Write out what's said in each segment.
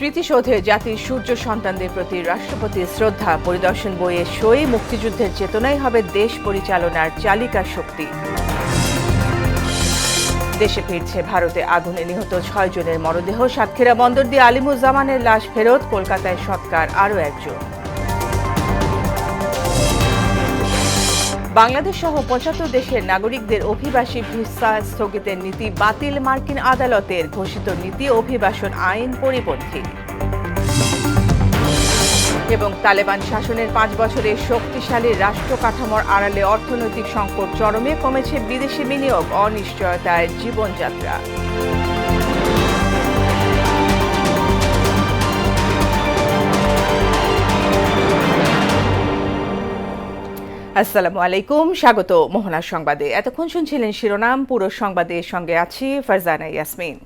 স্মৃতিসৌধে জাতির সূর্য সন্তানদের প্রতি রাষ্ট্রপতির শ্রদ্ধা পরিদর্শন বইয়ে সই। মুক্তিযুদ্ধের চেতনাই হবে দেশ পরিচালনার চালিকা শক্তি। দেশে ফিরছে ভারতে আগুনে নিহত 6 জনের মরদেহ। সাতক্ষীরা বন্দর দিয়ে আলিমুজ্জামানের লাশ ফেরত। কলকাতায় সৎকার আরও একজন। বাংলাদেশ সহ 75 দেশের নাগরিকদের অভিবাসী ভিসা স্থগিতের নীতি বাতিল। মার্কিন আদালতের ঘোষিত নীতি অভিবাসন আইন পরিপন্থী। এবং তালেবান শাসনের 5 বছরে শক্তিশালী রাষ্ট্র কাঠামোর আড়ালে অর্থনৈতিক সংকট চরমে। কমেছে বিদেশি বিনিয়োগ, অনিশ্চয়তায় জীবনযাত্রা। আসসালামু আলাইকুম, স্বাগত মোহনা সংবাদে। এতক্ষণ শুনছিলেন শিরোনাম, পুরো সংবাদের সঙ্গে আছি ফারজানা ইয়াসমিন।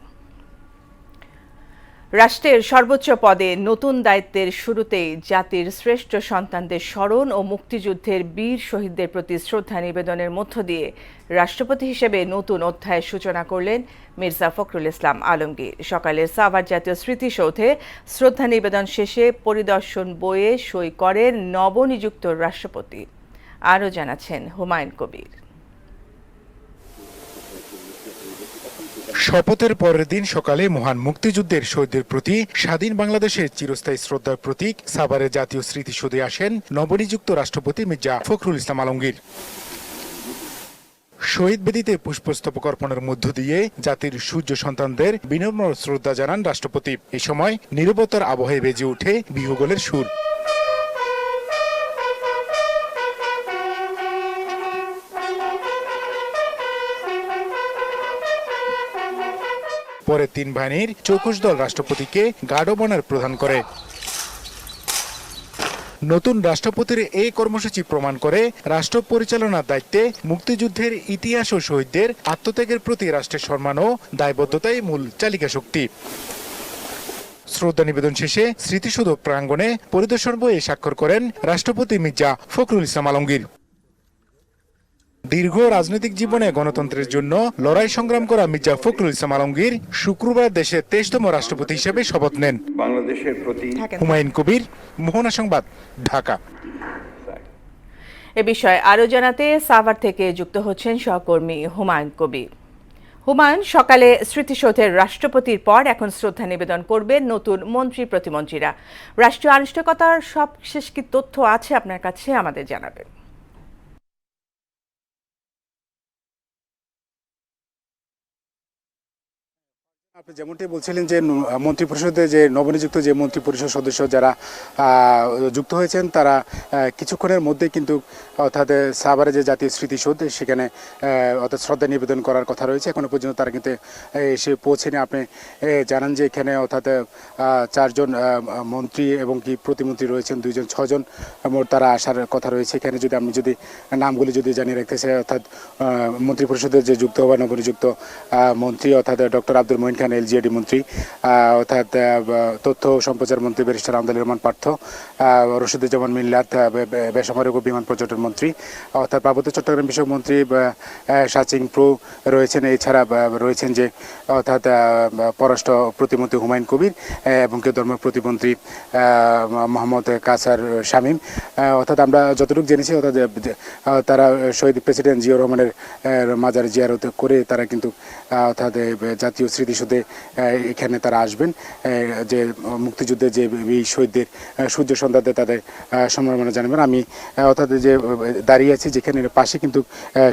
রাষ্ট্রের সর্বোচ্চ পদে নতুন দায়িত্বের শুরুতেই জাতির শ্রেষ্ঠ সন্তানদের স্মরণ ও মুক্তিযুদ্ধের বীর শহীদদের প্রতি শ্রদ্ধা নিবেদনের মধ্য দিয়ে রাষ্ট্রপতি হিসেবে নতুন অধ্যায়ের সূচনা করলেন মির্জা ফখরুল ইসলাম আলমগীর। সকালে সাভার জাতীয় স্মৃতিসৌধে শ্রদ্ধা নিবেদন শেষে পরিদর্শন বইয়ে সই করেন নবনিযুক্ত রাষ্ট্রপতি। আরও জানাচ্ছেন হুমায়ুন কবির। শপথের পরের দিন সকালে মহান মুক্তিযুদ্ধের শহীদদের প্রতি স্বাধীন বাংলাদেশের চিরস্থায়ী শ্রদ্ধার প্রতীক সাভারের জাতীয় স্মৃতিসৌধে আসেন নবনিযুক্ত রাষ্ট্রপতি মির্জা ফখরুল ইসলাম আলমগীর। শহীদ বেদিতে পুষ্পস্তবক অর্পণের মধ্য দিয়ে জাতির সূর্য সন্তানদের বিনম্র শ্রদ্ধা জানান রাষ্ট্রপতি। এই সময় নীরবতার আবহে বেজে ওঠে বিহুগোলের সুর। পরে 3 বাহিনীর চৌকস দল রাষ্ট্রপতিকে গার্ড অব অনার প্রদান করে। নতুন রাষ্ট্রপতির এই কর্মসূচি প্রমাণ করে রাষ্ট্র পরিচালনার দায়িত্বে মুক্তিযুদ্ধের ইতিহাস ও শহীদদের আত্মত্যাগের প্রতি রাষ্ট্রের সম্মান ও দায়বদ্ধতাই মূল চালিকা শক্তি। শ্রদ্ধা নিবেদন শেষে স্মৃতিসৌধ প্রাঙ্গণে পরিদর্শন বইয়ে স্বাক্ষর করেন রাষ্ট্রপতি মির্জা ফখরুল ইসলাম আলমগীর। দীর্ঘ রাজনৈতিক জীবনে গণতন্ত্রের জন্য লড়াই সংগ্রাম করা মির্জা ফখরুল ইসলাম আলমগীর শুক্রবার দেশের 23তম রাষ্ট্রপতি হিসেবে শপথ নেন। বাংলাদেশের প্রতি হুমায়ুন কবির, মোহনা সংবাদ, ঢাকা। এ বিষয়ে আরও জানাতে সাভার থেকে যুক্ত হচ্ছেন সহকর্মী হুমায়ুন কবির। হুমায়ুন, সকালে স্মৃতিসৌধের রাষ্ট্রপতির পর এখন শ্রদ্ধা নিবেদন করবেন নতুন মন্ত্রী প্রতিমন্ত্রীরা। রাষ্ট্রীয় আনুষ্ঠানিকতার সবশেষ কি তথ্য আছে আপনার কাছে, আমাদের জানাবেন। আপনি যেমনটি বলছিলেন যে মন্ত্রিপরিষদে যে নবনিযুক্ত যে মন্ত্রিপরিষদ সদস্য যারা যুক্ত হয়েছেন তারা কিছুক্ষণের মধ্যে কিন্তু অর্থাৎ সাভারে যে জাতীয় স্মৃতিসৌধ সেখানে অর্থাৎ শ্রদ্ধা নিবেদন করার কথা রয়েছে। এখনো পর্যন্ত তারা কিন্তু এসে পৌঁছেনি। আপনি জানান যে এখানে অর্থাৎ 4 জন মন্ত্রী এবং কি প্রতিমন্ত্রী রয়েছেন, 2 জন 6 জন মোট তারা আসার কথা রয়েছে। এখানে যদি আমি নামগুলি জানিয়ে রাখতে চাই, অর্থাৎ মন্ত্রিপরিষদের যে যুক্ত হওয়া নবনিযুক্ত মন্ত্রী অর্থাৎ ডক্টর আব্দুল মঈন খান এলজিআরডি মন্ত্রী, অর্থাৎ তথ্য ও সম্প্রচার মন্ত্রী ব্যারিস্টার আমদানি রহমান পার্থ, রশিদুজ্জামান মিল্লাত বেসামরিক ও বিমান পর্যটন মন্ত্রী, অর্থাৎ পার্বত্য চট্টগ্রাম বিষয়ক মন্ত্রী সাচিং প্রু রয়েছেন। এছাড়া রয়েছেন যে অর্থাৎ পররাষ্ট্র প্রতিমন্ত্রী হুমায়ুন কবির এবং ধর্ম প্রতিমন্ত্রী মোহাম্মদ কাসার শামীম। অর্থাৎ আমরা যতটুকু জেনেছি অর্থাৎ তারা শহীদ প্রেসিডেন্ট জিয়াউর রহমানের মাজার জিয়ারত করে তারা কিন্তু অর্থাৎ জাতীয় স্মৃতিসৌধে এখানে তারা আসবেন, যে মুক্তিযুদ্ধের যে শহীদদের সূর্য সন্তানদের তাদের সম্মাননা জানাবেন। আমি অর্থাৎ যে দাঁড়িয়ে আছি যেখানে পাশে কিন্তু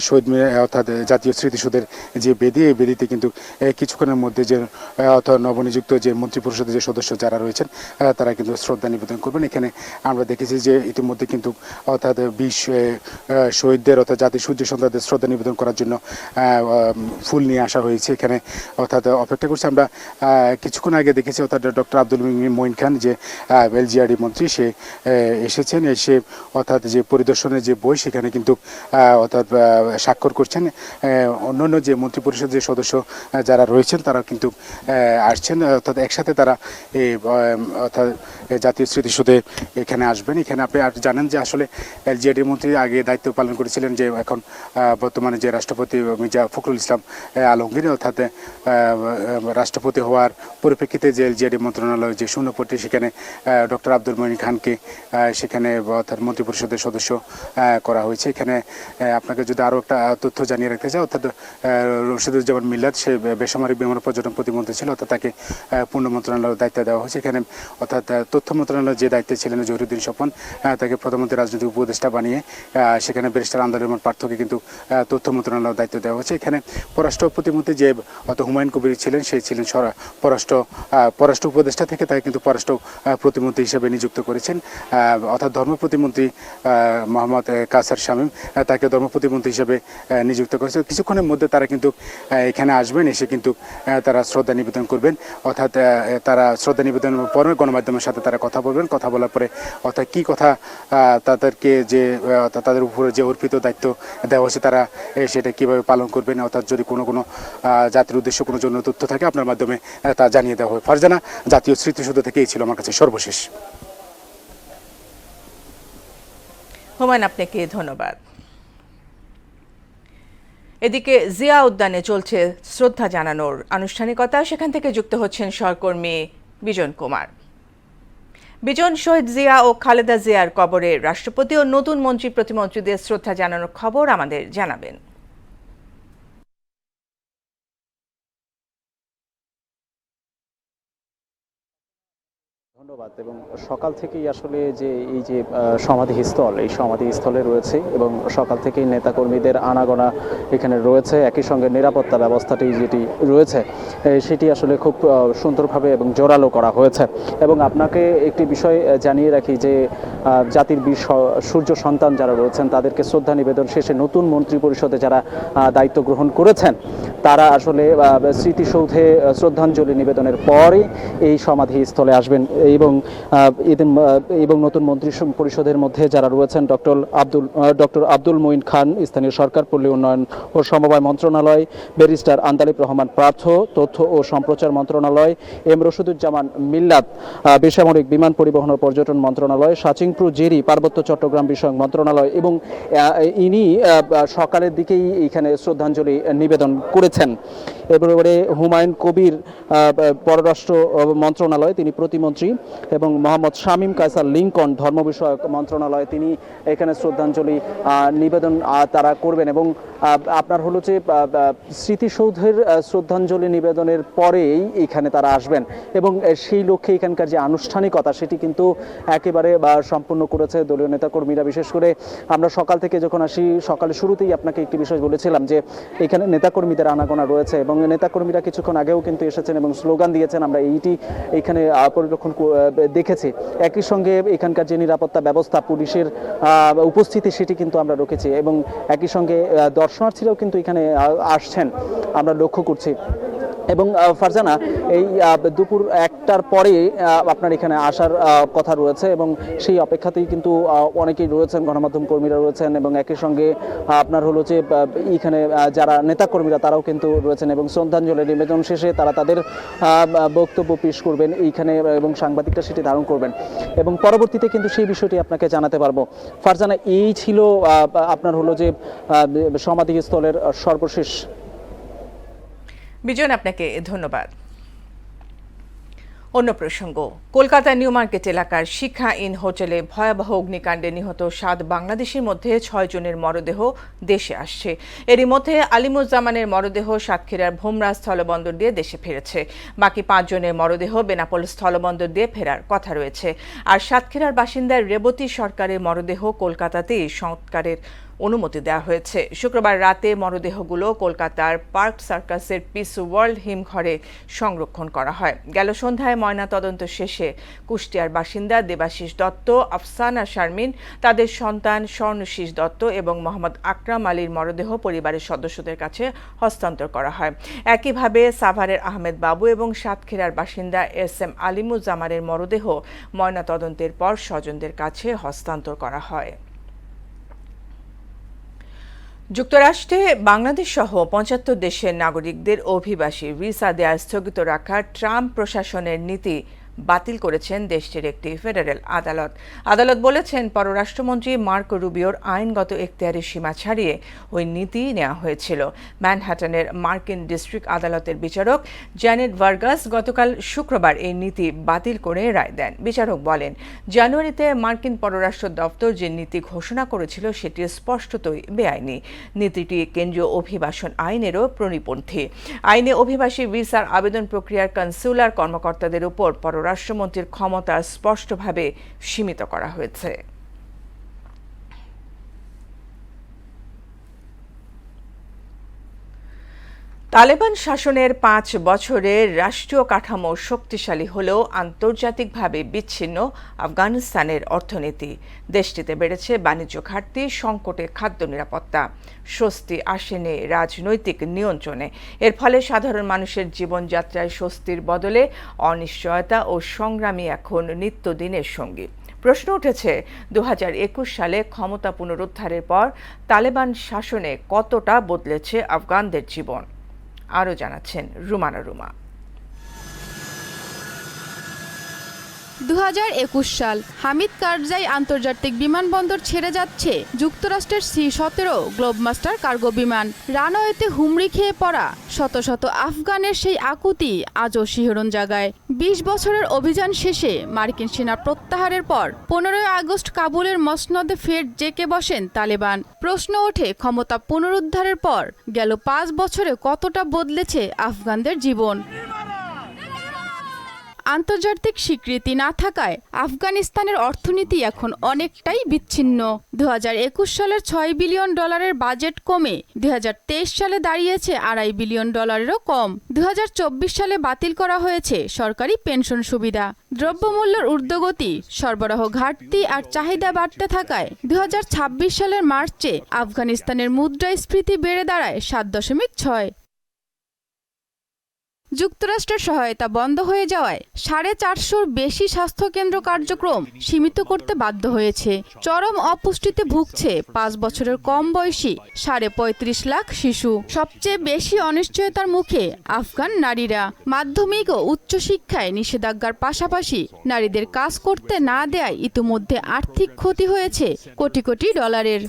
শহীদ অর্থাৎ জাতীয় স্মৃতিসৌধের যে বেদি, এই বেদিতে কিন্তু কিছুক্ষণের মধ্যে যে অর্থাৎ নবনিযুক্ত যে মন্ত্রিপরিষদের যে সদস্য যারা রয়েছেন তারা কিন্তু শ্রদ্ধা নিবেদন করবেন। এখানে আমরা দেখেছি যে ইতিমধ্যে কিন্তু অর্থাৎ 20 শহীদদের অর্থাৎ জাতীয় সূর্য সন্তানদের শ্রদ্ধা নিবেদন করার জন্য ফুল নিয়ে আসা হয়েছে। এখানে অর্থাৎ অপেক্ষা করছি। আমরা কিছুক্ষণ আগে দেখেছি অর্থাৎ ডক্টর আব্দুল মঈন খান যে এলজিআরডি মন্ত্রী, সে এসেছেন। এসে অর্থাৎ যে পরিদর্শনের যে বই সেখানে কিন্তু অর্থাৎ স্বাক্ষর করছেন। অন্যান্য যে মন্ত্রিপরিষদের যে সদস্য যারা রয়েছেন তারা কিন্তু আসছেন, অর্থাৎ একসাথে তারা এই অর্থাৎ জাতীয় স্মৃতিসৌধে এখানে আসবেন। এখানে আপনি জানেন যে আসলে এলজিআরডি মন্ত্রী আগে দায়িত্ব পালন করেছিলেন যে এখন বর্তমানে যে রাষ্ট্রপতি মির্জা ফখরুল ইসলাম আলমগীর, অর্থাৎ রাষ্ট্রপতি হওয়ার পরিপ্রেক্ষিতে যে এলজিআরডি মন্ত্রণালয় যে শূন্যপদটি সেখানে ডক্টর আব্দুল মঈন খানকে সেখানে অর্থাৎ মন্ত্রিপরিষদের সদস্য করা হয়েছে। এখানে আপনাকে যদি আরও একটা তথ্য জানিয়ে রাখতে চাই, অর্থাৎ রশিদুজ্জামান মিল্লাত সে বেসামরিক বিমান পর্যটন প্রতিমন্ত্রী ছিল, অর্থাৎ তাকে পূর্ণ মন্ত্রণালয়ের দায়িত্ব দেওয়া হয়েছে। এখানে অর্থাৎ তথ্য মন্ত্রণালয়ের যে দায়িত্বে ছিলেন জহিরুদ্দিন স্বপন, তাকে প্রধানমন্ত্রী রাজনৈতিক উপদেষ্টা বানিয়ে সেখানে ব্যারিস্টার আন্দার রহমান পার্থকে কিন্তু তথ্য মন্ত্রণালয়ের দায়িত্ব দেওয়া হয়েছে। এখানে পররাষ্ট্র প্রতিমন্ত্রী যে অর্থাৎ হুমায়ুন কবির ছিলেন, সেই ছিলেন পররাষ্ট্র উপদেষ্টা থেকে তাকে কিন্তু পররাষ্ট্র প্রতিমন্ত্রী হিসেবে নিযুক্ত করেছেন। অর্থাৎ ধর্ম প্রতিমন্ত্রী মোহাম্মদ কাসার শামীম তাকে ধর্ম প্রতিমন্ত্রী হিসেবে নিযুক্ত করেছে। কিছুক্ষণের মধ্যে তারা কিন্তু এখানে আসবেন, এসে কিন্তু তারা শ্রদ্ধা নিবেদন করবেন। অর্থাৎ তারা শ্রদ্ধা নিবেদনের পরে গণমাধ্যমের সাথে তারা কথা বলবেন। কথা বলার পরে অর্থাৎ কী কথা তাদেরকে যে তাদের উপরে যে অর্পিত দায়িত্ব দেওয়া হয়েছে তারা সেটা কীভাবে পালন করবেন, অর্থাৎ যদি কোনো জাতির উদ্দেশ্য কোনো জন্য তথ্য থাকে আপনার মাধ্যমে তা জানিয়ে দেওয়া হয়। ফারজানা, জাতীয় স্মৃতিসৌধ থেকে এই ছিল আমার কাছে সর্বশেষ। হুমায়ুন, আপনাকে ধন্যবাদ। এদিকে জিয়া উদ্যানে চলছে শ্রদ্ধা জানানোর আনুষ্ঠানিকতা। সেখান থেকে যুক্ত হচ্ছেন সহকর্মী বিজন কুমার। বিজন, শহীদ জিয়া ও খালেদা জিয়ার কবরে রাষ্ট্রপতি ও নতুন মন্ত্রী প্রতিমন্ত্রীদের শ্রদ্ধা জানানোর খবর আমাদের জানাবেন। ধন্যবাদ। এবং সকাল থেকেই আসলে যে এই যে সমাধিস্থল, এই সমাধিস্থলে রয়েছে এবং সকাল থেকেই নেতাকর্মীদের আনাগোনা এখানে রয়েছে। একই সঙ্গে নিরাপত্তা ব্যবস্থাটি যেটি রয়েছে সেটি আসলে খুব সুন্দরভাবে এবং জোরালো করা হয়েছে। এবং আপনাকে একটি বিষয় জানিয়ে রাখি যে জাতির বীর সূর্য সন্তান যারা রয়েছেন তাদেরকে শ্রদ্ধা নিবেদন শেষে নতুন মন্ত্রী পরিষদে যারা দায়িত্ব গ্রহণ করেছেন তারা আসলে স্মৃতিসৌধে শ্রদ্ধাঞ্জলি নিবেদনের পরে এই সমাধিস্থলে আসবেন। এবং নতুন মন্ত্রী পরিষদের মধ্যে যারা রয়েছেন ডক্টর আব্দুল মঈন খান, স্থানীয় সরকার, পল্লী উন্নয়ন ও সমবায় মন্ত্রণালয়, ব্যারিস্টার আন্দালিব রহমান পার্থ, তথ্য ও সম্প্রচার মন্ত্রণালয়, এম রশিদুজ্জামান মিল্লাত, বেসামরিক বিমান পরিবহন ও পর্যটন মন্ত্রণালয়, সাচিংপ্রু জেরি, পার্বত্য চট্টগ্রাম বিষয়ক মন্ত্রণালয় এবং ইনি সকালের দিকেই এইখানে শ্রদ্ধাঞ্জলি নিবেদন করেছেন। এবারে হুমায়ুন কবির পররাষ্ট্র মন্ত্রণালয়, তিনি প্রতিমন্ত্রী, এবং মোহাম্মদ শামীম কায়সার লিঙ্কন ধর্ম বিষয়ক মন্ত্রণালয়, তিনি এখানে শ্রদ্ধাঞ্জলি নিবেদন তারা করবেন। এবং আপনার হলো যে স্মৃতিসৌধের শ্রদ্ধাঞ্জলি নিবেদনের পরেই এখানে তারা আসবেন এবং সেই লক্ষ্যে এখানকার যে আনুষ্ঠানিকতা সেটি কিন্তু একেবারে সম্পূর্ণ করেছে দলীয় নেতাকর্মীরা। বিশেষ করে আমরা সকাল থেকে যখন আসি, সকালে শুরুতেই আপনাকে একটি বিষয় বলেছিলাম যে এখানে নেতাকর্মীদের আনাগোনা রয়েছে এবং নেতাকর্মীরা কিছুক্ষণ আগেও কিন্তু এসেছেন এবং স্লোগান দিয়েছেন। আমরা এইটি এখানে পরিলক্ষণ দেখেছি। একই সঙ্গে এখানকার যে নিরাপত্তা ব্যবস্থা, পুলিশের উপস্থিতি সেটি কিন্তু আমরা রেখেছি এবং একই সঙ্গে দর্শনার্থীরাও কিন্তু এখানে আসছেন আমরা লক্ষ্য করছি। এবং ফারজানা, এই দুপুর 1টার পরে আপনার এখানে আসার কথা রয়েছে এবং সেই অপেক্ষাতেই কিন্তু অনেকেই রয়েছেন, গণমাধ্যম কর্মীরা রয়েছেন এবং একই সঙ্গে আপনার হলো যে এখানে যারা নেতাকর্মীরা তারাও কিন্তু রয়েছেন এবং শ্রদ্ধাঞ্জলি নিবেদন শেষে তারা তাদের বক্তব্য পেশ করবেন এইখানে এবং সাংবাদিকরা সেটি ধারণ করবেন এবং পরবর্তীতে কিন্তু সেই বিষয়টি আপনাকে জানাতে পারবো। ফারজানা, এই ছিল আপনার হলো যে সমাধিস্থলের সর্বশেষ। বিজন, আপনাকে ধন্যবাদ। অন্য প্রসঙ্গ, কলকাতার নিউ মার্কেট এলাকার শিখা ইন হোটেলে ভয়াবহ অগ্নিকাণ্ডে নিহত 7 বাংলাদেশির মধ্যে 6 জনের মরদেহ দেশে আসছে। এরই মধ্যে আলিমুজ্জামানের মরদেহ সাতক্ষীরার ভোমরা স্থলবন্দর দিয়ে দেশে ফিরেছে। বাকি 5 জনের মরদেহ বেনাপোল স্থলবন্দর দিয়ে ফেরার কথা রয়েছে। আর সাতক্ষীরার বাসিন্দা রেবতী সরকারের মরদেহ কলকাতাতেই সংস্কারের অনুমতি দেওয়া হয়েছে। শুক্রবার রাতে মরদেহগুলো কলকাতার পার্ক সার্কাসের পিস ওয়ার্ল্ড হিমঘরে সংরক্ষণ করা হয়। গেল সন্ধ্যায় ময়নাতদন্ত শেষে কুষ্টিয়ার বাসিন্দা দেবাশিস দত্ত, আফসানা শারমিন, তাদের সন্তান স্বর্ণশীষ দত্ত এবং মোহাম্মদ আকরাম আলীর মরদেহ পরিবারের সদস্যদের কাছে হস্তান্তর করা হয়। একইভাবে সাভারের আহমেদ বাবু এবং সাতক্ষীরার বাসিন্দা SM আলিমুজ্জামানের মরদেহ ময়নাতদন্তের পর স্বজনদের কাছে হস্তান্তর করা হয়। যুক্তরাষ্ট্রে বাংলাদেশ সহ 75 দেশের নাগরিকদের অভিবাসী ভিসা দেওয়া স্থগিত রাখার ট্রাম্প প্রশাসনের নীতি বাতিল করেছেন দেশটির একটি ফেডারেল আদালত। আদালত বলেছেন, পররাষ্ট্রমন্ত্রী মার্কো রুবিওর আইনগত এখতিয়ারের সীমা ছাড়িয়ে ওই নীতি নেওয়া হয়েছিল। ম্যানহাটনের মার্কিন ডিস্ট্রিক্ট আদালতের বিচারক জ্যানেট ভার্গাস গতকাল শুক্রবার এই নীতি বাতিল করে রায় দেন। বিচারক বলেন, জানুয়ারিতে মার্কিন পররাষ্ট্র দপ্তর যে নীতি ঘোষণা করেছিল সেটি স্পষ্টতই বেআইনি। নীতিটি কেন্দ্রীয় অভিবাসন আইনেরও পরিপন্থী। আইনে অভিবাসী ভিসার আবেদন প্রক্রিয়ার কনসুলার কর্মকর্তাদের উপর পররাষ্ট্রমন্ত্রীর ক্ষমতা স্পষ্টভাবে সীমিত করা হয়েছে। তালেবান শাসনের 5 বছরে রাষ্ট্রীয় কাঠামো শক্তিশালী হলেও আন্তর্জাতিকভাবে বিচ্ছিন্ন আফগানিস্তানের অর্থনীতি। দেশটিতে বেড়েছে বাণিজ্য ঘাটতি, সংকটে খাদ্য নিরাপত্তা। স্বস্তি আসেনি রাজনৈতিক নিয়ন্ত্রণে। এর ফলে সাধারণ মানুষের জীবনযাত্রায় স্বস্তির বদলে অনিশ্চয়তা ও সংগ্রামই এখন নিত্যদিনের সঙ্গী। প্রশ্ন উঠেছে, 2021 সালে ক্ষমতা পুনরুদ্ধারের পর তালেবান শাসনে কতটা বদলেছে আফগানদের জীবন? আরও জানাচ্ছেন রুমানা রুমা। 2021 সাল, হামিদ কারজাই আন্তর্জাতিক বিমানবন্দর ছেড়ে যাচ্ছে যুক্তরাষ্ট্রের C-17 গ্লোবমাস্টার কার্গো বিমান। রানওয়েতে হুমড়ি খেয়ে পড়া শত শত আফগানের সেই আকুতি আজও শিহরণ জাগায়। 20 বছরের অভিযান শেষে মার্কিন সেনা প্রত্যাহারের পর 15 আগস্ট কাবুলের মসনদে ফের জেকে বসেন তালেবান। প্রশ্ন ওঠে, ক্ষমতা পুনরুদ্ধারের পর গেল 5 বছরে কতটা বদলেছে আফগানদের জীবন? আন্তর্জাতিক স্বীকৃতি না থাকায় আফগানিস্তানের অর্থনীতি এখন অনেকটাই বিচ্ছিন্ন। 2021 সালের $6 বিলিয়ন বাজেট কমে 2023 সালে দাঁড়িয়েছে $2.5 বিলিয়ন কম। 2024 সালে বাতিল করা হয়েছে সরকারি পেনশন সুবিধা। দ্রব্যমূল্যের ঊর্ধ্বগতি, সরবরাহ ঘাটতি আর চাহিদা বাড়তে থাকায় 2026 সালের মার্চে আফগানিস্তানের মুদ্রাস্ফীতি বেড়ে দাঁড়ায় 7.6। যুক্তরাষ্ট্রের সহায়তা বন্ধ হয়ে যাওয়ায় 450-র বেশি স্বাস্থ্যকেন্দ্র কার্যক্রম সীমিত করতে বাধ্য হয়েছে। চরম অপুষ্টিতে ভুগছে 5 বছরের কম বয়সী 35.5 লাখ শিশু। সবচেয়ে বেশি অনিশ্চয়তার মুখে আফগান নারীরা। মাধ্যমিক ও উচ্চশিক্ষায় নিষেধাজ্ঞার পাশাপাশি নারীদের কাজ করতে না দেয়ায় ইতিমধ্যে আর্থিক ক্ষতি হয়েছে কোটি কোটি ডলারের।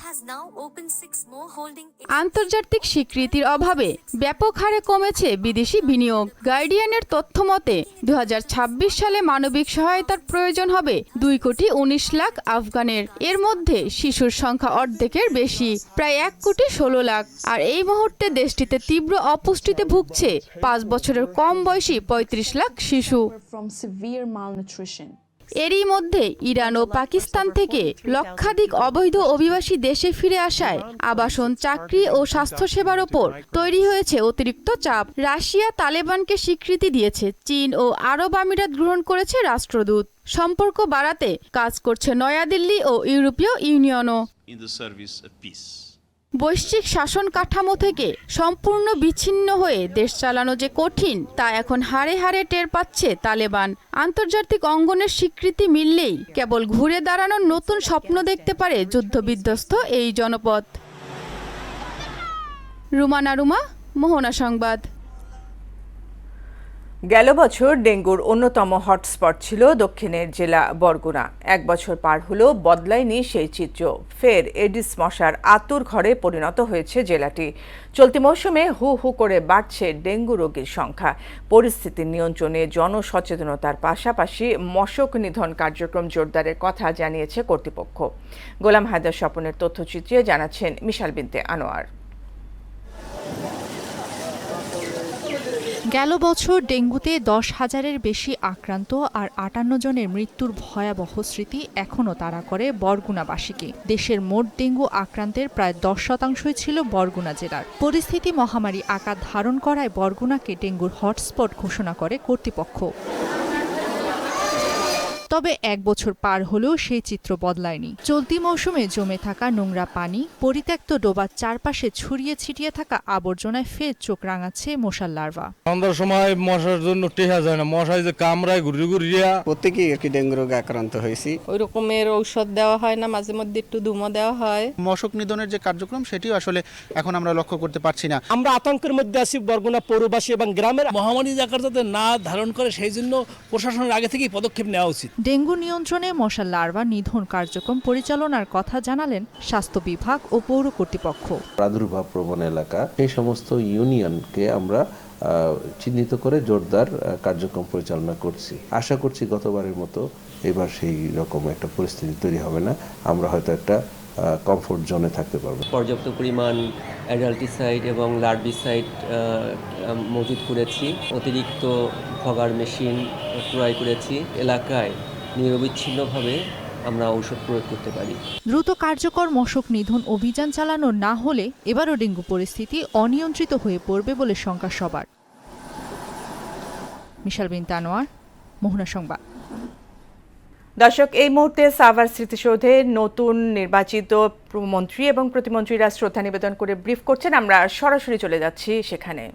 আন্তর্জাতিক স্বীকৃতির অভাবে ব্যাপক হারে কমেছে বিদেশি বিনিয়োগ। গার্ডিয়ানের তথ্য মতে 2026 সালে মানবিক সহায়তার প্রয়োজন হবে 2.19 লাখ আফগানের। এর মধ্যে শিশুর সংখ্যা অর্ধেকের বেশি, প্রায় 1.16 লাখ। আর এই মুহূর্তে দেশটিতে তীব্র অপুষ্টিতে ভুগছে 5 বছরের কম বয়সী 35 লাখ শিশু। এরই মধ্যে ইরান ও পাকিস্তান থেকে লক্ষাধিক অবৈধ অভিবাসী দেশে ফিরে আসায় আবাসন, চাকরি ও স্বাস্থ্যসেবার ওপর তৈরি হয়েছে অতিরিক্ত চাপ। রাশিয়া তালেবানকে স্বীকৃতি দিয়েছে, চীন ও আরব আমিরাত গ্রহণ করেছে রাষ্ট্রদূত। সম্পর্ক বাড়াতে কাজ করছে নয়াদিল্লি ও ইউরোপীয় ইউনিয়নও। বৈশ্বিক শাসন কাঠামো থেকে সম্পূর্ণ বিচ্ছিন্ন হয়ে দেশ চালানো যে কঠিন, তা এখন হাড়ে হাড়ে টের পাচ্ছে তালেবান। আন্তর্জাতিক অঙ্গনের স্বীকৃতি মিললেই কেবল ঘুরে দাঁড়ানোর নতুন স্বপ্ন দেখতে পারে যুদ্ধবিধ্বস্ত এই জনপদ। রুমানা রুমা, মোহনা সংবাদ। গেল বছর ডেঙ্গুর অন্যতম হটস্পট ছিল দক্ষিণের জেলা বরগুনা। 1 বছর পার হলেও বদলায়নি সেই চিত্র। ফের এডিস মশার আতুর ঘরে পরিণত হয়েছে জেলাটি। চলতি মৌসুমে হু হু করে বাড়ছে ডেঙ্গু রোগীর সংখ্যা। পরিস্থিতি নিয়ন্ত্রণে জনসচেতনতার পাশাপাশি মশক নিধন কার্যক্রম জোরদারের কথা জানিয়েছে কর্তৃপক্ষ। গোলাম হায়দার স্বপনের তথ্যচিত্রে জানাচ্ছেন মিশাল বিনতে আনোয়ার। গেল বছর ডেঙ্গুতে 10,000-এর বেশি আক্রান্ত আর 58 জনের মৃত্যুর ভয়াবহ স্মৃতি এখনও তাড়া করে বরগুনাবাসীকে। দেশের মোট ডেঙ্গু আক্রান্তের প্রায় 10% ছিল বরগুনা জেলার। পরিস্থিতি মহামারী আকার ধারণ করায় বরগুনাকে ডেঙ্গুর হটস্পট ঘোষণা করে কর্তৃপক্ষ। তবে 1 বছর পার হলেও সেই চিত্র বদলায়নি। চলতি মৌসুমে জমে থাকা নোংরা পানি, পরিত্যক্ত ডোবার চারপাশে ছড়িয়ে ছিটিয়ে থাকা আবর্জনায় ফের চোখ রাঙাচ্ছে মশার লার্ভা। সন্ধ্যার সময় মশার জন্য টেহা যায় না, মশায় যে কামড়ায় ঘুরিয়া। প্রত্যেকেই আর কি ডেঙ্গু রোগে আক্রান্ত হয়েছি। ওই রকমের ঔষধ দেওয়া হয় না, মাঝে মধ্যে একটু ধুমো দেওয়া হয়। মশক নিধনের যে কার্যক্রম সেটিও আসলে এখন আমরা লক্ষ্য করতে পারছি না। আমরা আতঙ্কের মধ্যে আছি বরগুনা পৌরবাসী এবং গ্রামের। মহামারী আকার যাতে না ধারণ করে সেই জন্য প্রশাসনের আগে থেকেই পদক্ষেপ নেওয়া উচিত। ডেঙ্গু নিয়ন্ত্রণে মশার লার্ভা নিধন কার্যক্রম পরিচালনার কথা জানালেন স্বাস্থ্য বিভাগ ও পৌর কর্তৃপক্ষ। প্রাদুর্ভাব প্রবণ এলাকা এই সমস্ত ইউনিয়নকে আমরা চিহ্নিত করে জোরদার কার্যক্রম পরিচালনা করছি। আশা করছি গতবারের মতো এবার সেই রকম একটা পরিস্থিতি তৈরি হবে না, আমরা হয়তো একটা কমফোর্ট জোনে থাকতে পারবো। পর্যাপ্ত পরিমাণ অ্যাডাল্টিসাইড এবং লার্ভিসাইড মজুত করেছি, অতিরিক্ত ফগার মেশিন ক্রয় করেছি। এলাকায় নিরবিচ্ছিন্নভাবে আমরা ঔষধ প্রয়োগ করতে পারি। দ্রুত কার্যকর মশক নিধন অভিযান চালানো না হলে এবারও ডেঙ্গু পরিস্থিতি অনিয়ন্ত্রিত হয়ে পড়বে বলে শঙ্কা সবার। মিশাল বিনতে আনোয়ার, মোহনা সংবাদ। দর্শক, এই মুহূর্তে সাভার স্মৃতিসৌধে নতুন নির্বাচিত মন্ত্রী এবং প্রতিমন্ত্রীরা শ্রদ্ধা নিবেদন করে ব্রিফ করছেন। আমরা সরাসরি চলে যাচ্ছি সেখানে।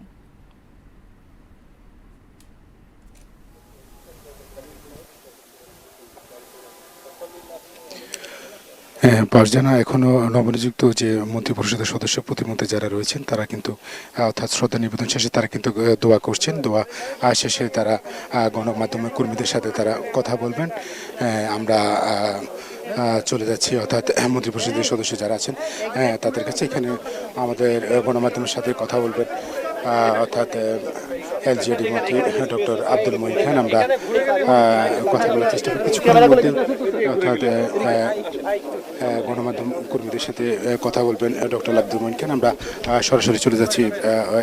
পাঁচজনা এখনো নবনিযুক্ত যে মন্ত্রিপরিষদের সদস্য প্রতিমন্ত্রী যারা রয়েছেন তারা কিন্তু অর্থাৎ শ্রদ্ধা নিবেদন শেষে তারা কিন্তু দোয়া করছেন। দোয়া শেষে তারা গণমাধ্যমের কর্মীদের সাথে তারা কথা বলবেন। আমরা চলে যাচ্ছি অর্থাৎ মন্ত্রিপরিষদের সদস্য যারা আছেন তাদের কাছে। এখানে আমাদের গণমাধ্যমের সাথে কথা বলবেন অর্থাৎ এলজিইডি মন্ত্রী ডক্টর আব্দুল মঈন খান। আমরা কথা বলার চেষ্টা করি কিছুক্ষণের মধ্যে, অর্থাৎ গণমাধ্যম কর্মীদের সাথে কথা বলবেন ডক্টর আব্দুল মঈন খান। আমরা সরাসরি চলে যাচ্ছি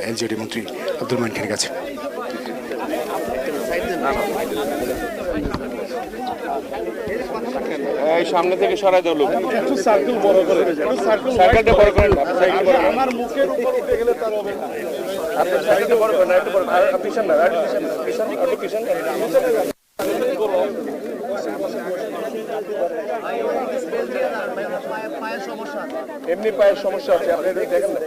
এলজিইডি মন্ত্রী আব্দুল মঈন খানের কাছে। এই সামনে থেকে সরাই দাও লোক, একটু সার্কেল বড় করে, একটু সার্কেলটা বড় করেন। আমার মুখের উপর উঠে গেলে তার হবে না। আপনি সাইডে বড় করেন, একটু বড়, আর পিছন না, একটু পিছন, একটু পিছন। এমনি পায়ের সমস্যা আছে, আপনি দেখেন না।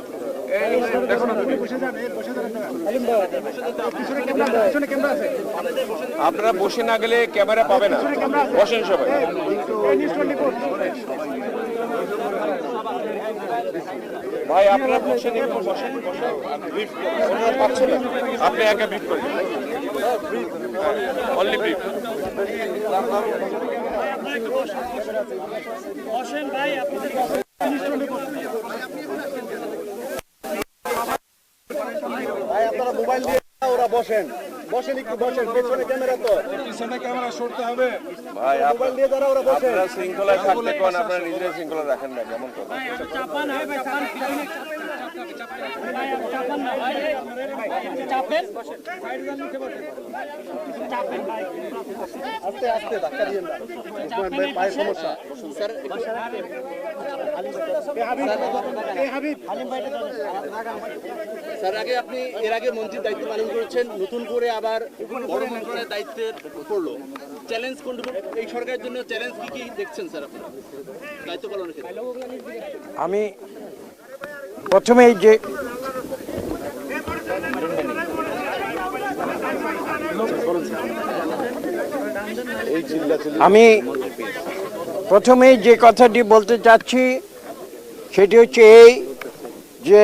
আপনারা বসে না গেলে ক্যামেরা পাবে না, বসেন সবাই। ভাই আপনারা বসে নিন, বসেন, পাচ্ছেন না, আপনি একা ব্রিফ করেন, অনলি ব্রিফ। বসেন ভাই, আপনারা মোবাইল দিয়ে ওরা বসেন, বসেন একটু বসেন, পেছনে ক্যামেরা তো, পিছনে ক্যামেরা সরতে হবে ভাই। মোবাইল দিয়ে যারা ওরা বসেন, আপনারা শৃঙ্খলায় থাকতে কোন, আপনারা নিজেরা শৃঙ্খলা রাখেন না, কেমন কথা চাপান হয় ভাই, চাপান না ভাই, চাপেন সাইড গান লিখে বসেন, চাপেন ভাই, আস্তে আস্তে ধাক্কা দিয়েন না, ভাই পায়ে সমস্যা স্যার। স্যার আগে আপনি এর আগে মন্ত্রীর দায়িত্ব পালন করেছেন, নতুন করে আবার বড় মন্ত্রণালয়ের দায়িত্বের পড়লো, চ্যালেঞ্জ কোনটুকু এই সরকারের জন্য চ্যালেঞ্জ কি দেখছেন স্যার আপনারা দায়িত্ব পালনের ক্ষেত্রে? আমি প্রথমেই যে কথাটি বলতে চাচ্ছি সেটি হচ্ছে এই যে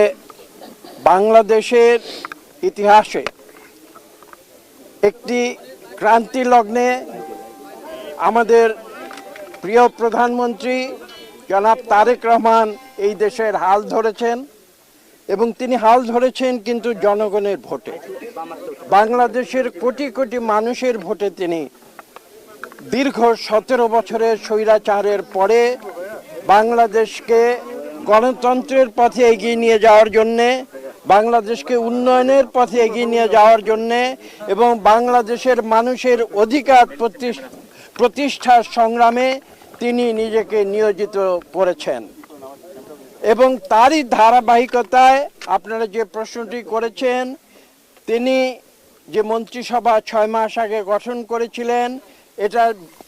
বাংলাদেশের ইতিহাসে একটি ক্রান্তি লগ্নে আমাদের প্রিয় প্রধানমন্ত্রী জনাব তারেক রহমান এই দেশের হাল ধরেছেন, এবং তিনি হাল ধরেছেন কিন্তু জনগণের ভোটে, বাংলাদেশের কোটি কোটি মানুষের ভোটে। তিনি দীর্ঘ 17 বছরের স্বৈরাচারের পরে বাংলাদেশকে গণতন্ত্রের পথে এগিয়ে নিয়ে যাওয়ার জন্যে, বাংলাদেশকে উন্নয়নের পথে এগিয়ে নিয়ে যাওয়ার জন্যে এবং বাংলাদেশের মানুষের অধিকার প্রতিষ্ঠার সংগ্রামে তিনি নিজেকে নিয়োজিত করেছেন। এবং তারই ধারাবাহিকতায় আপনারা যে প্রশ্নটি করেছেন, তিনি যে মন্ত্রিসভা 6 মাস আগে গঠন করেছিলেন, এটা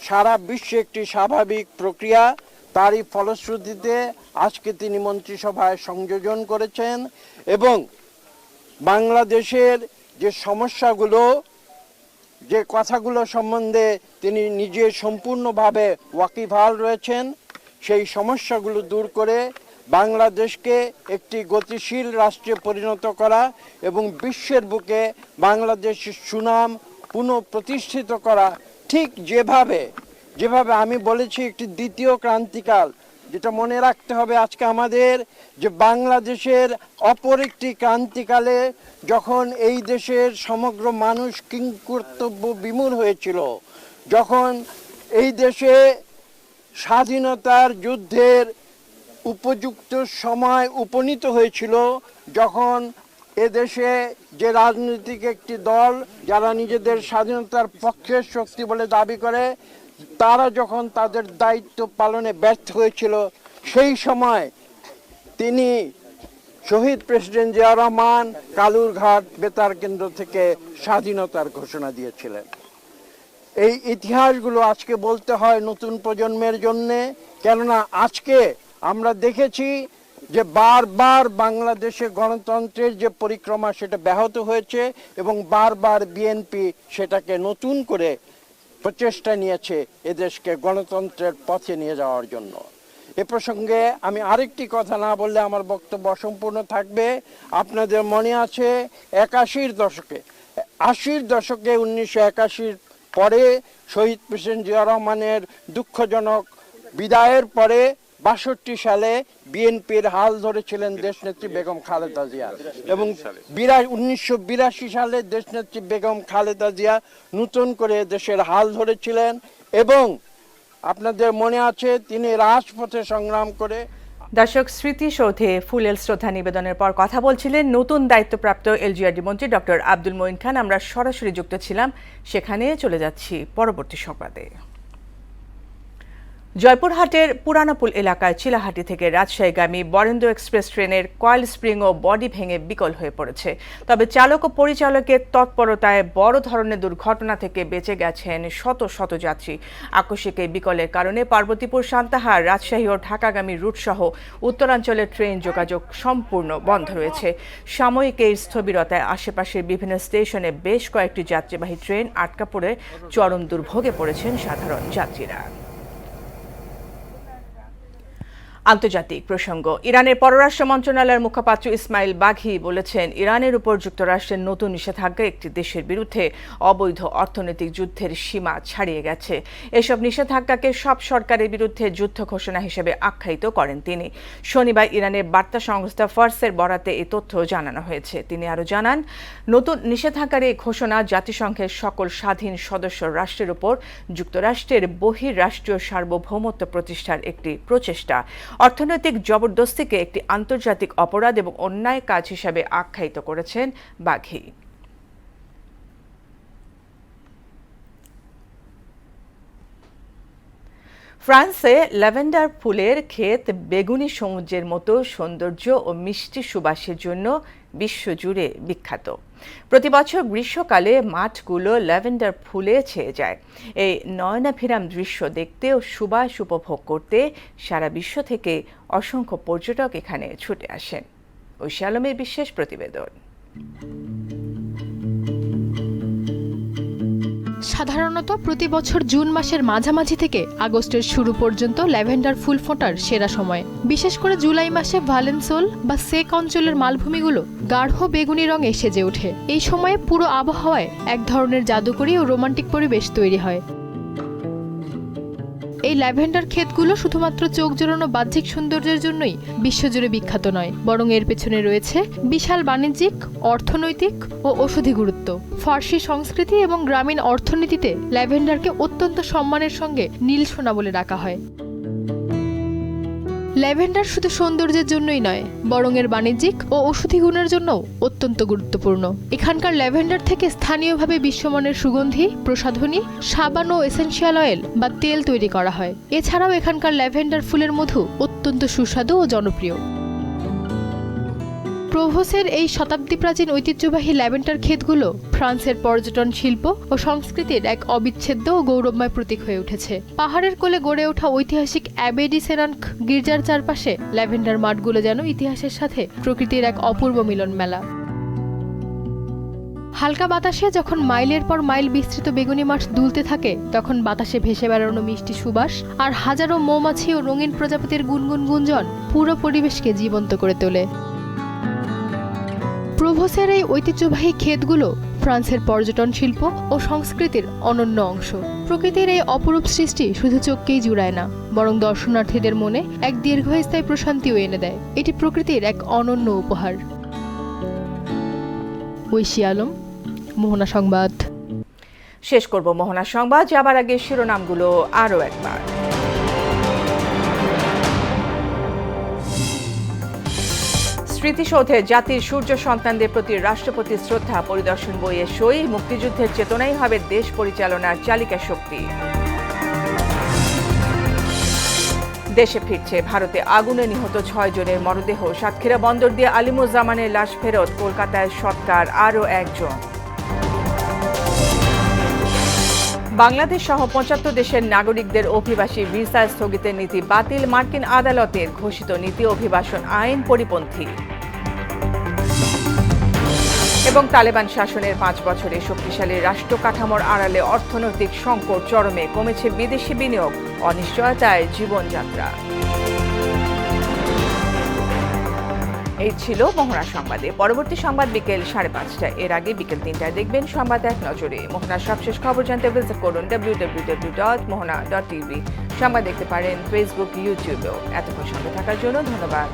সারা বিশ্বে একটি স্বাভাবিক প্রক্রিয়া। তারই ফলশ্রুতিতে আজকে তিনি মন্ত্রিসভায় সংযোজন করেছেন এবং বাংলাদেশের যে সমস্যাগুলো, যে কথাগুলো সম্বন্ধে তিনি নিজে সম্পূর্ণভাবে ওয়াকিবহাল রয়েছেন, সেই সমস্যাগুলো দূর করে বাংলাদেশকে একটি গতিশীল রাষ্ট্রে পরিণত করা এবং বিশ্বের বুকে বাংলাদেশের সুনাম পুনঃপ্রতিষ্ঠিত করা। ঠিক যেভাবে আমি বলেছি একটি দ্বিতীয় ক্রান্তিকাল, যেটা মনে রাখতে হবে আজকে আমাদের, যে বাংলাদেশের অপর একটি ক্রান্তিকালে যখন এই দেশের সমগ্র মানুষ কিংকর্তব্য বিমূঢ় হয়েছিল, যখন এই দেশে স্বাধীনতার যুদ্ধের উপযুক্ত সময় উপনীত হয়েছিল, যখন এদেশে যে রাজনৈতিক একটি দল যারা নিজেদের স্বাধীনতার পক্ষের শক্তি বলে দাবি করে, তারা যখন তাদের দায়িত্ব পালনে ব্যর্থ হয়েছিল, সেই সময় তিনি শহীদ প্রেসিডেন্ট জিয়াউর রহমান কালুরঘাট বেতার কেন্দ্র থেকে স্বাধীনতার ঘোষণা দিয়েছিলেন। এই ইতিহাসগুলো আজকে বলতে হয় নতুন প্রজন্মের জন্যে, কেননা আজকে আমরা দেখেছি যে বারবার বাংলাদেশে গণতন্ত্রের যে পরিক্রমা সেটা ব্যাহত হয়েছে এবং বারবার বিএনপি সেটাকে নতুন করে প্রচেষ্টা নিয়েছে এদেশকে গণতন্ত্রের পথে নিয়ে যাওয়ার জন্য। এ প্রসঙ্গে আমি আরেকটি কথা না বললে আমার বক্তব্য অসম্পূর্ণ থাকবে। আপনাদের মনে আছে ৮১-র দশকে 1981 পরে শহীদ প্রেসিডেন্ট জিয়াউর রহমানের দুঃখজনক বিদায়ের পরে ৬২ সালে বিএনপির হাল ধরেছিলেন দেশনেত্রী বেগম খালেদা জিয়া এবং 1982 সালে দেশনেত্রী বেগম খালেদা জিয়া নতুন করে দেশের হাল ধরেছিলেন এবং আপনাদের মনে আছে তিনি রাজপথে সংগ্রাম করে। দর্শক, স্মৃতিসৌধে ফুলেল শ্রদ্ধা নিবেদনের পর কথা বলছিলেন নতুন দায়িত্বপ্রাপ্ত এলজিআরডি মন্ত্রী ডক্টর আব্দুল মঈন খান। আমরা সরাসরি যুক্ত ছিলাম সেখানে। চলে যাচ্ছি পরবর্তী সংবাদে। জয়পুরহাটের পুরানাপুল এলাকায় চিলাহাটি থেকে রাজশাহীগামী বরেন্দ্র এক্সপ্রেস ট্রেনের কয়েল স্প্রিং ও বডি ভেঙে বিকল হয়ে পড়েছে। তবে চালক ও পরিচালকের তৎপরতায় বড় ধরনের দুর্ঘটনা থেকে বেঁচে গেছেন শত শত যাত্রী। আকস্মিক এই বিকলের কারণে পার্বতীপুর, সান্তাহার, রাজশাহী ও ঢাকাগামী রুটসহ উত্তরাঞ্চলের ট্রেন যোগাযোগ সম্পূর্ণ বন্ধ রয়েছে। সাময়িক এই স্থবিরতায় আশেপাশের বিভিন্ন স্টেশনে বেশ কয়েকটি যাত্রীবাহী ট্রেন আটকা পড়ে চরম দুর্ভোগে পড়েছেন সাধারণ যাত্রীরা। আন্তর্জাতিক প্রসঙ্গ। ইরানের পররাষ্ট্র মন্ত্রণালয়ের মুখপাত্র ইসমাইল বাঘি বলেছেন, ইরানের উপর যুক্তরাষ্ট্রের নতুন নিষেধাজ্ঞা একটি দেশের বিরুদ্ধে অবৈধ অর্থনৈতিক যুদ্ধের সীমা ছাড়িয়ে গেছে। এসব নিষেধাজ্ঞাকে সব সরকারের বিরুদ্ধে যুদ্ধ ঘোষণা হিসেবে আখ্যায়িত করেন তিনি। শনিবার ইরানের বার্তা সংস্থা ফার্সের বরাতে এই তথ্য জানানো হয়েছে। তিনি আরও জানান, নতুন নিষেধাজ্ঞার এই ঘোষণা জাতিসংঘের সকল স্বাধীন সদস্য রাষ্ট্রের উপর যুক্তরাষ্ট্রের বহির্রাষ্ট্রীয় সার্বভৌমত্ব প্রতিষ্ঠার একটি প্রচেষ্টা। অর্থনৈতিক জবরদস্তিকে একটি আন্তর্জাতিক অপরাধ এবং অন্যায় কাজ হিসাবে আখ্যায়িত করেছেন বাঘি। ফ্রান্সে ল্যাভেন্ডার ফুলের ক্ষেত বেগুনি সমুদ্রের মতো সৌন্দর্য ও মিষ্টি সুবাসের জন্য বিশ্বজুড়ে বিখ্যাত। প্রতি বছর গ্রীষ্মকালে মাঠগুলো ল্যাভেন্ডার ফুলে ছেয়ে যায়। এই নয়নাভিরাম দৃশ্য দেখতে ও সুবাস উপভোগ করতে সারা বিশ্ব থেকে অসংখ্য পর্যটক এখানে ছুটে আসেন। ঐশী আলমের বিশেষ প্রতিবেদন। সাধারণত প্রতি বছর জুন মাসের মাঝামাঝি থেকে আগস্টের শুরু পর্যন্ত ল্যাভেন্ডার ফুল ফোটার সেরা সময়। বিশেষ করে জুলাই মাসে ভালেন্সোল বা সেক অঞ্চলের মালভূমিগুলো গাঢ় বেগুনি রঙে সেজে ওঠে। এই সময়ে পুরো আবহাওয়ায় এক ধরনের জাদুকরী ও রোমান্টিক পরিবেশ তৈরি হয়। এই ল্যাভেন্ডার ক্ষেতগুলো শুধুমাত্র চোখ জোড়ানো বাহ্যিক সৌন্দর্যের জন্যই বিশ্বজুড়ে বিখ্যাত নয়, বরং এর পেছনে রয়েছে বিশাল বাণিজ্যিক, অর্থনৈতিক ও ঔষধি গুরুত্ব। ফার্সি সংস্কৃতি এবং গ্রামীণ অর্থনীতিতে ল্যাভেন্ডারকে অত্যন্ত সম্মানের সঙ্গে নীল সোনা বলে ডাকা হয়। ল্যাভেন্ডার শুধু সৌন্দর্যের জন্যই নয়, বরং এর বাণিজ্যিক ও ঔষধি গুণের জন্যও অত্যন্ত গুরুত্বপূর্ণ। এখানকার ল্যাভেন্ডার থেকে স্থানীয়ভাবে বিশ্বমানের সুগন্ধি, প্রসাধনী, সাবান ও এসেনশিয়াল অয়েল বা তেল তৈরি করা হয়। এছাড়াও এখানকার ল্যাভেন্ডার ফুলের মধু অত্যন্ত সুস্বাদু ও জনপ্রিয়। প্রভোসের এই শতাব্দী প্রাচীন ঐতিহ্যবাহী ল্যাভেন্ডার ক্ষেতগুলো ফ্রান্সের পর্যটন শিল্প ও সংস্কৃতির এক অবিচ্ছেদ্য ও গৌরবময় প্রতীক হয়ে উঠেছে। পাহাড়ের কোলে গড়ে ওঠা ঐতিহাসিক অ্যাবে ডি সেরানক গির্জার চারপাশে ল্যাভেন্ডার মাঠগুলো যেন ইতিহাসের সাথে প্রকৃতির এক অপূর্ব মিলন মেলা। হালকা বাতাসে যখন মাইলের পর মাইল বিস্তৃত বেগুনি মাঠ দুলতে থাকে, তখন বাতাসে ভেসে বেড়ানো মিষ্টি সুবাস আর হাজারো মৌমাছি ও রঙিন প্রজাপতির গুনগুন গুঞ্জন পুরো পরিবেশকে জীবন্ত করে তোলে। প্রভোসের এই ঐতিহ্যবাহী ক্ষেতগুলো ফ্রান্সের পর্যটন শিল্প ও সংস্কৃতির অনন্য অংশ। প্রকৃতির এই অপরূপ সৃষ্টি শুধু চোখকেই জুড়ায় না, বরং দর্শনার্থীদের মনে এক দীর্ঘস্থায়ী প্রশান্তিও এনে দেয়। এটি প্রকৃতির এক অনন্য উপহার। ঐশী আলম, মোহনা সংবাদ। শেষ করব মোহনা সংবাদ, যাবার আগে শিরোনামগুলো আরও একবার। স্মৃতিসৌধে জাতির সূর্য সন্তানদের প্রতি রাষ্ট্রপতির শ্রদ্ধা পরিদর্শন বইয়ে সই। মুক্তিযুদ্ধের চেতনাই হবে দেশ পরিচালনার চালিকা শক্তি। দেশে ফিরছে ভারতে আগুনে নিহত 6 জনের মরদেহ। সাতক্ষীরা বন্দর দিয়ে আলিমুজ্জামানের লাশ ফেরত। কলকাতায় সৎকার আরও একজন। বাংলাদেশ সহ 75 দেশের নাগরিকদের অভিবাসী ভিসা স্থগিতের নীতি বাতিল। মার্কিন আদালতের ঘোষিত নীতি অভিবাসন আইন পরিপন্থী। এবং তালেবান শাসনের 5 বছরে শক্তিশালী রাষ্ট্র কাঠামোর আড়ালে অর্থনৈতিক সংকট চরমে। কমেছে বিদেশি বিনিয়োগ, অনিশ্চয়তায় জীবনযাত্রা। এই ছিল মোহনা সংবাদে। পরবর্তী সংবাদ বিকেল 5:30টায়। এর আগে বিকেল 3টায় দেখবেন সংবাদ এক নজরে। মোহনার সবশেষ খবর জানতে ভিজিট করুন www.mohana.tv। সংবাদ দেখতে পারেন ফেসবুক, ইউটিউবেও। এতক্ষণ সঙ্গে থাকার জন্য ধন্যবাদ।